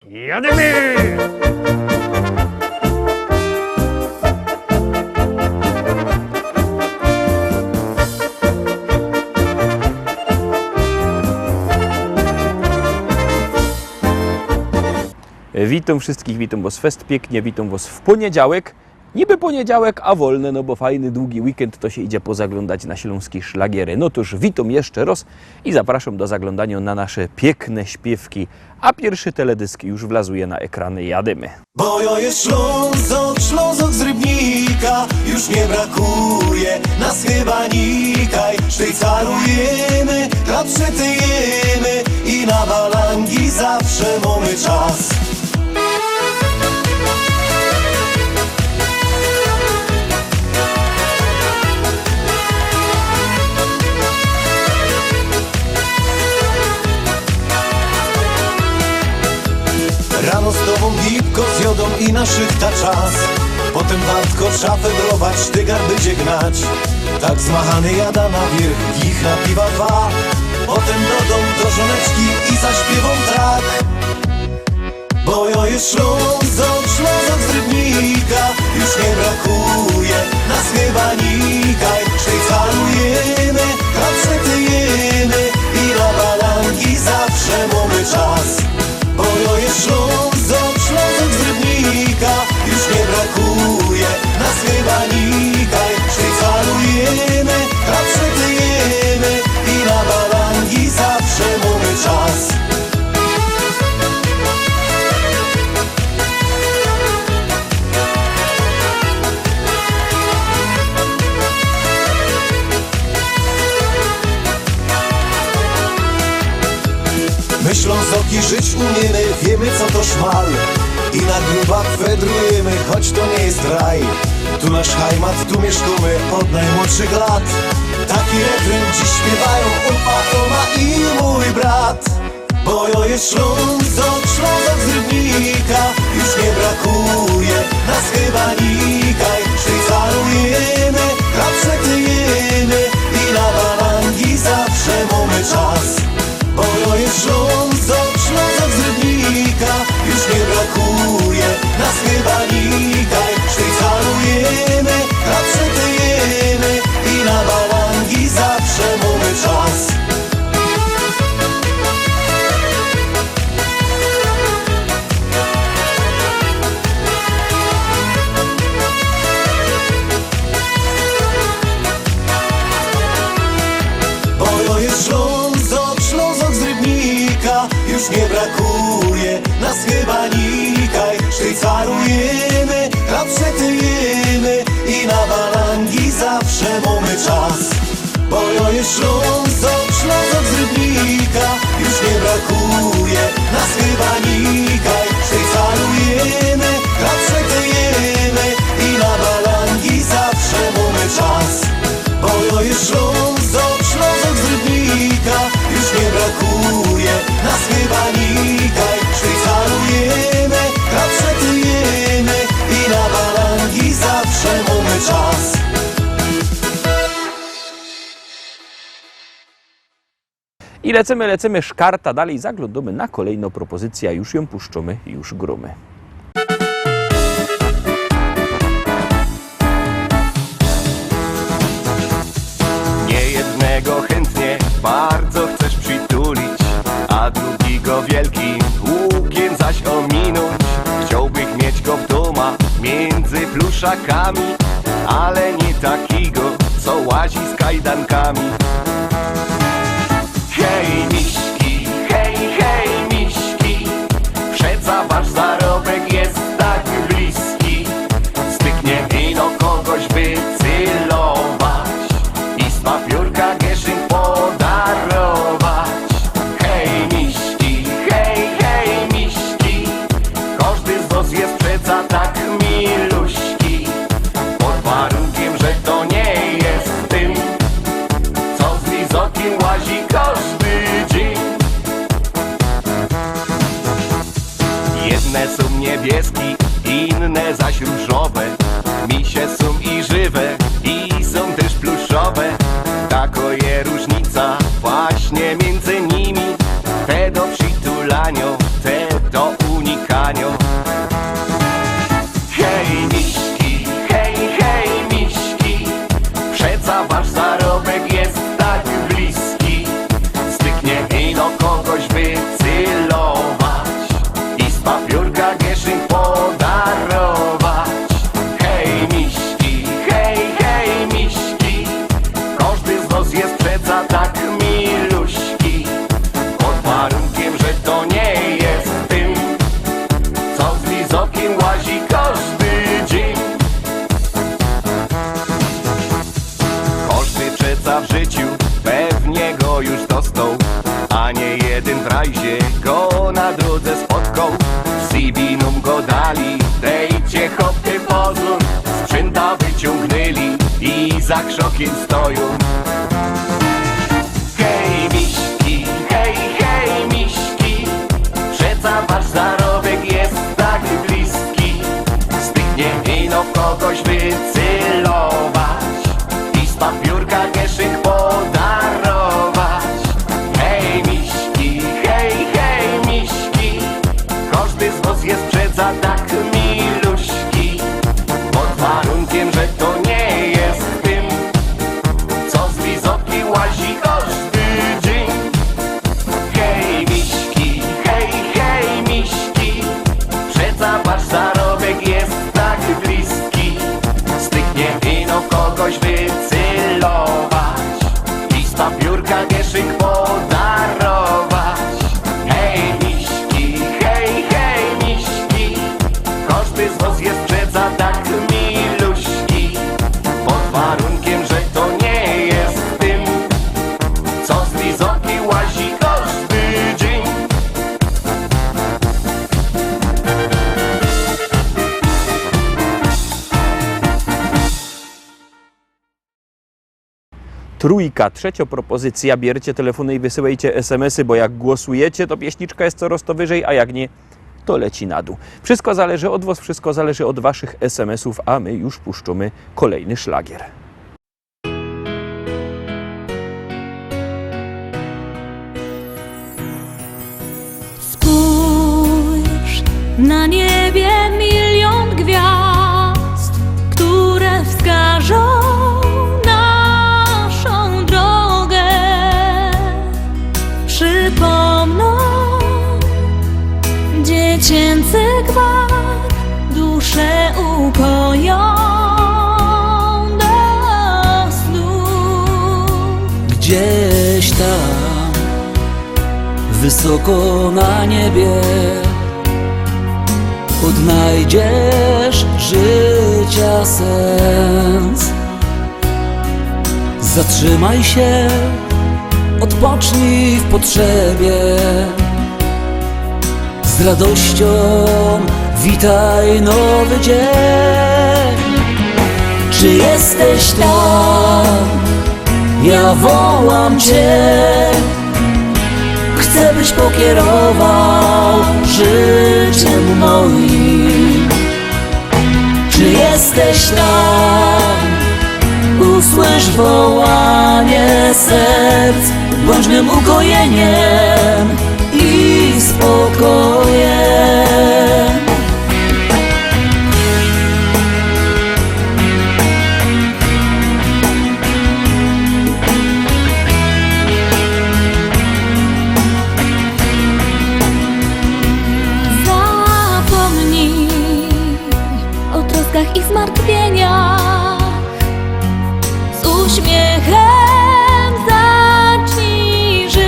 Jademy! Witam wszystkich, witam Was fest pięknie, witam Was w poniedziałek. Niby poniedziałek, a wolne, no bo fajny, długi weekend, to się idzie pozaglądać na śląskie szlagiery. No toż witam jeszcze raz i zapraszam do zaglądania na nasze piękne śpiewki. A pierwszy teledysk już wlazuje na ekrany, jadymy. Bo ja jest Ślązok z Rybnika, już nie brakuje nas chyba nikaj. Szwajcarujemy, chleb przytyjemy i na balangi zawsze mamy czas. Rano z tobą gipko zjodą i na szychta czas. Potem wartko szafę brować, sztygar będzie gnać. Tak zmachany jada na wierzch, ich na piwa dwa. Potem do domu do żoneczki i zaśpiewą tak. Bo ja jest Ślązok z Rybnika, już nie brakuje nas chyba nikaj. Szwajcarujemy, chleb przytyjemy i na balangi zawsze mamy czas. Bo ja jest Ślązok z Rybnika, już nie brakuje nas chyba nikaj. Szwajcarujemy, chleb przytyjemy i na balangi zawsze mamy czas. My Ślązoki żyć umiemy, wiemy co to szmal. I na grubach wędrujemy, choć to nie jest raj. Tu nasz hajmat, tu mieszkamy od najmłodszych lat. Taki refren dziś śpiewają upa, Toma i mój brat. Bo ja jest Ślązok z Rybnika, już nie brakuje nas chyba nikaj. Szwajcarujemy, chleb przytyjemy i na balangi zawsze mamy czas. Bo ja jest Ślązok z Rybnika, już nie brakuje nas chyba nikaj. Szwajcarujemy, chleb przytyjemy i na balangi zawsze mamy czas. Bo ja jest Ślązok z Rybnika, już nie brakuje nas chyba nikaj. Szwajcarujemy, chleb przytyjemy i na balangi zawsze mamy czas. Bo ja jest Ślązok z Rybnika, już nie brakuje nas chyba nikaj. Szwajcarujemy, chleb przytyjemy i na balangi zawsze mamy czas. Bo ja jest Ślązok z Rybnika, już nie brakuje nas chyba nikaj. Szwajcarujemy, chleb przytyjemy i na balangi zawsze mamy czas. I lecimy szkarta dalej, zaglądamy na kolejną propozycję, a już ją puszczamy, już grumy. Jednego chętnie bardzo chcesz przytulić, a drugiego wielkim łukiem zaś ominąć. Chciałbych mieć go w domu między pluszakami, ale nie takiego, co łazi z kajdankami. Hej miśki, hej miśki, przeca wasz zarobek jest tak bliski. Styknie ino kogoś wycylować i z papiórka kieszeń podarować. Hej miśki, hej miśki, każdy z was jest przeca tak miluśki. Pod warunkiem, że to nie jest tym, co z lizokiem łazi każdy dzień. Jedne są niebieskie, inne zaś różowe. Misie są i żywe, i są też pluszowe. Taka je różnica właśnie między nimi. Te do przytulania, te do unikania. sukcesa w życiu, pewnie go już dostał, a nie jeden w rajzie go na drodze spotkał. Z Sibinom go dali, dejcie chopy pozór, sprzęta wyciągnęli i za krzokiem stoją. Hej miśki, hej miśki, przeca wasz zarobek jest tak bliski. Styknie ino w kogoś wycelować i z papiórka kieszeń podarować. Hej miśki, hej miśki, każdy z was jest przeca tak miluśki, pod warunkiem, że to nie jest tym, co z lizoki łazi każdy dzień. Hej miśki, hej miśki, przeca wasz zarobek jest tak bliski. Styknie ino kogoś wycelować i z papiórka kieszeń podarować. Hej miśki, hej miśki, każdy z was jest przeca tak miluśki, pod warunkiem, że to nie jest tym, co z lizoki łazi każdy dzień. Trójka, trzecia propozycja, bierzcie telefony i wysyłajcie SMS-y, bo jak głosujecie, to pieśniczka jest coraz to wyżej, a jak nie, to leci na dół. Wszystko zależy od was, wszystko zależy od waszych SMS-ów, a my już puszczamy kolejny szlagier. Spójrz, na niebie milion gwiazd, które wskażą naszą drogę, przypomną dziecięcy gwar, duszę ukoją do snu. Gdzieś tam, wysoko na niebie, odnajdziesz życia sens. Zatrzymaj się, odpocznij w potrzebie, z radością witaj nowy dzień. Czy jesteś tam? Ja wołam Cię. Chcę, byś pokierował życiem moim. Czy jesteś tam? Usłysz wołanie serc, bądź mym ukojeniem i spokojem. Zapomnij o troskach i zmartwieniach, z uśmiechem zacznij żyć.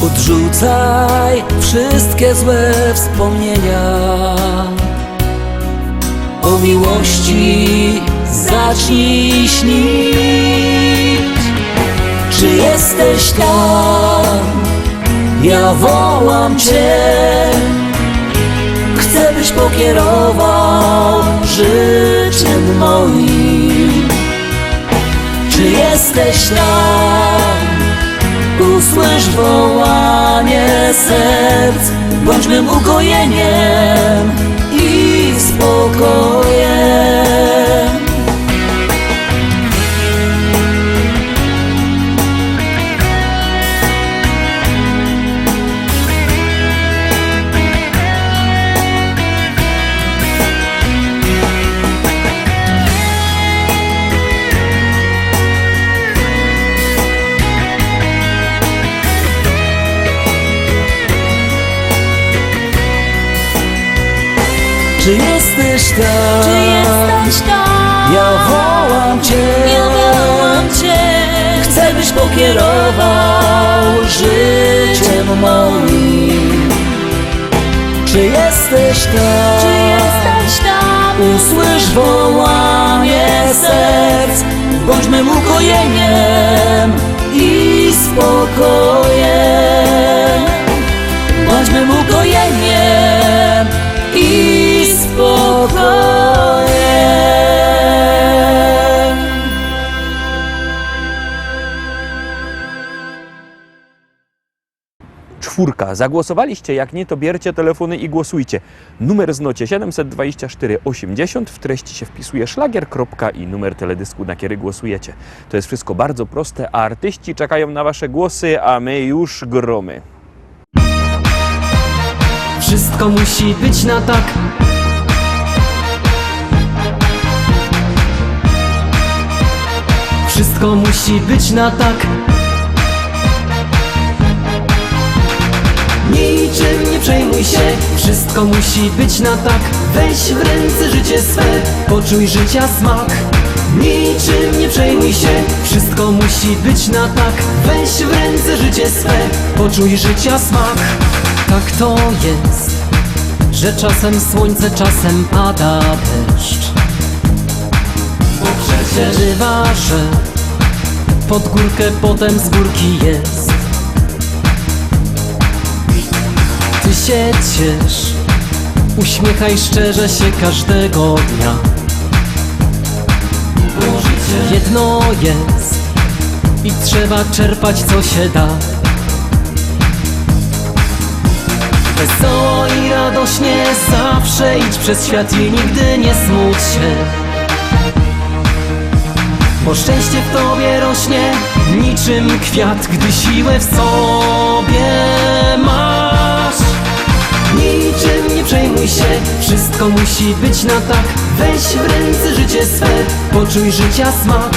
Odrzucaj wszystkie złe wspomnienia, o miłości zacznij śnić. Czy jesteś tam? Ja wołam Cię. Chcę, byś pokierował życiem moim. Czy jesteś tam? Usłysz wołanie serc, bądź mym ukojeniem i spokojem. Czy jesteś tam? Czy jesteś tam? Ja wołam Cię. Ja wołam Cię. Chcę, byś pokierował życiem moim. Czy jesteś tam? Czy jesteś tam? Usłysz wołanie serc, uwielbieniem i spokojem. Bądźmy mu gojeniem i spokojem. Czwórka. Zagłosowaliście? Jak nie, to bierzcie telefony i głosujcie. Numer znocie 724 80. W treści się wpisuje szlagier. I numer teledysku, na który głosujecie. To jest wszystko bardzo proste, a artyści czekają na wasze głosy, a my już gromy. Wszystko musi być na tak. Wszystko musi być na tak. Niczym nie przejmuj się, wszystko musi być na tak. Weź w ręce życie swe, poczuj życia smak. Niczym nie przejmuj się, wszystko musi być na tak. Weź w ręce życie swe, poczuj życia smak. Tak to jest, że czasem słońce, czasem pada deszcz. Bo przecież bywa, że pod górkę, potem z górki jest. Ty się ciesz, uśmiechaj szczerze się każdego dnia. Bo życie jedno jest i trzeba czerpać co się da. Wesoło i radośnie zawsze idź przez świat i nigdy nie smuć się. Bo szczęście w tobie rośnie niczym kwiat, gdy siłę w sobie masz. Niczym nie przejmuj się, wszystko musi być na tak. Weź w ręce życie swe, poczuj życia smak.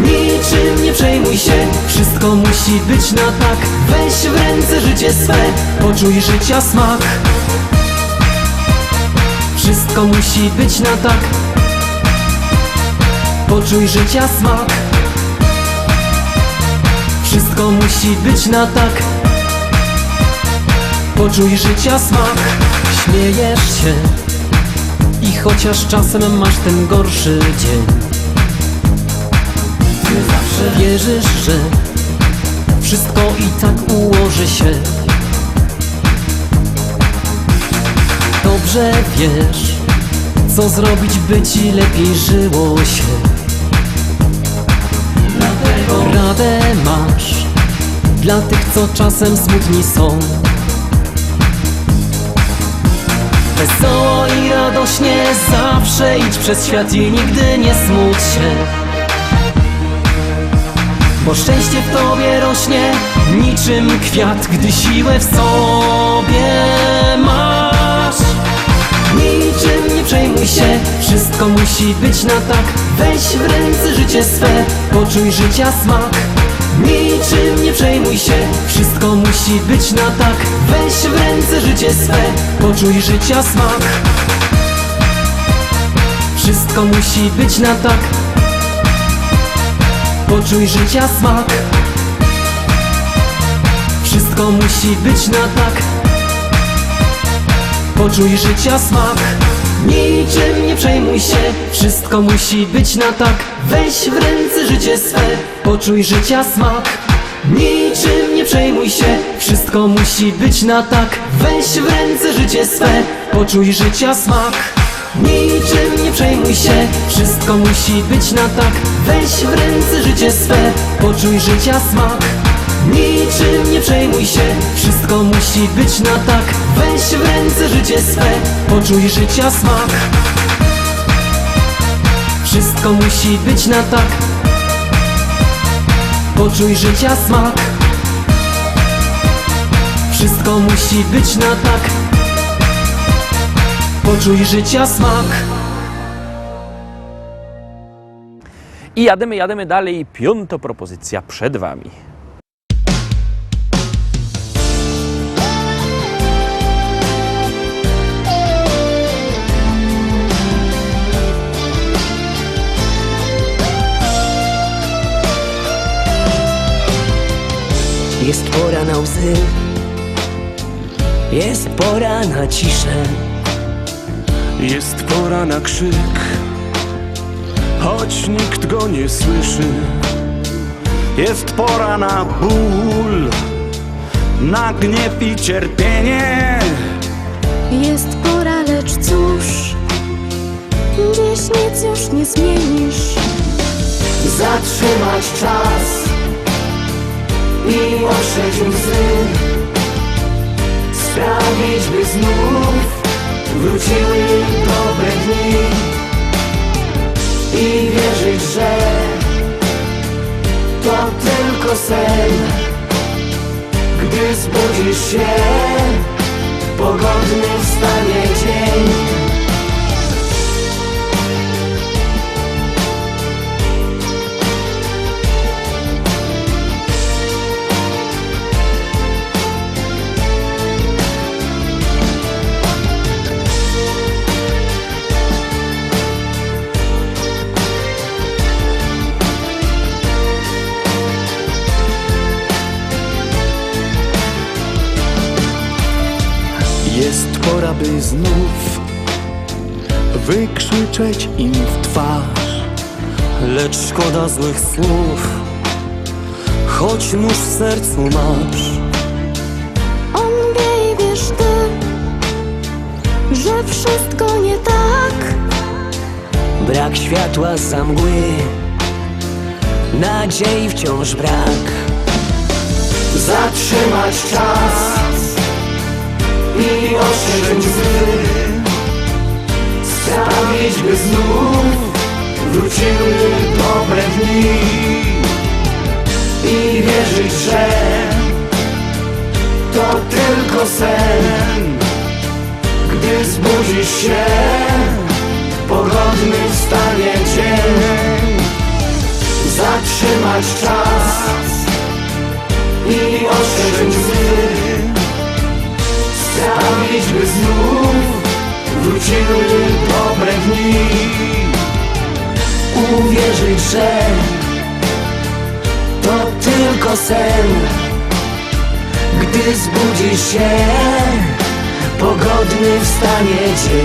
Niczym nie przejmuj się, wszystko musi być na tak. Weź w ręce życie swe, poczuj życia smak. Wszystko musi być na tak. Poczuj życia smak. Wszystko musi być na tak. Poczuj życia smak. Śmiejesz się i chociaż czasem masz ten gorszy dzień, ty zawsze wierzysz, że wszystko i tak ułoży się. Dobrze wiesz, co zrobić, by ci lepiej żyło się. Dlatego radę masz dla tych, co czasem smutni są. Wesoło i radośnie zawsze idź przez świat i nigdy nie smuć się. Bo szczęście w tobie rośnie niczym kwiat, gdy siłę w sobie masz. Niczym nie przejmuj się, wszystko musi być na tak. Weź w ręce życie swe, poczuj życia smak. Niczym nie przejmuj się, wszystko musi być na tak. Weź w ręce życie swe, poczuj życia smak. Wszystko musi być na tak. Poczuj życia smak. Wszystko musi być na tak. Poczuj życia smak. Niczym nie przejmuj się, wszystko musi być na tak. Weź w ręce życie swe, poczuj życia smak. Niczym nie przejmuj się, wszystko musi być na tak. Weź w ręce życie swe, poczuj życia smak. Niczym nie przejmuj się, wszystko musi być na tak. Weź w ręce życie swe, poczuj życia smak. Niczym nie przejmuj się, wszystko musi być na tak. Weź w ręce życie swe, poczuj życia smak. Wszystko musi być na tak. Poczuj życia smak. Wszystko musi być na tak. Poczuj życia smak. I jademy dalej. Piąta propozycja przed wami. Jest pora na łzy, jest pora na ciszę. Jest pora na krzyk, choć nikt go nie słyszy. Jest pora na ból, na gniew i cierpienie. Jest pora, lecz cóż, dziś nic już nie zmienisz. Zatrzymać czas i otrzeć łzy, sprawić, by znów wróciły dobre dni i wierzyć, że to tylko sen. Gdy zbudzisz się, pogodny wstanie dzień. Jest pora, by znów wykrzyczeć im w twarz, lecz szkoda złych słów, choć nóż w sercu masz. On wie i wiesz ty, że wszystko nie tak. Brak światła za mgły, nadziei wciąż brak. Zatrzymać czas i otrzeć łzy, sprawić, by znów wróciły dobre dni i wierzyć, że to tylko sen. Gdy zbudzisz się, pogodny wstanie dzień. Zatrzymać czas i otrzeć łzy, sprawić, by znów wróciły dobre dni. Uwierzyć, że to tylko sen. Gdy zbudzisz się, pogodny wstanie dzień.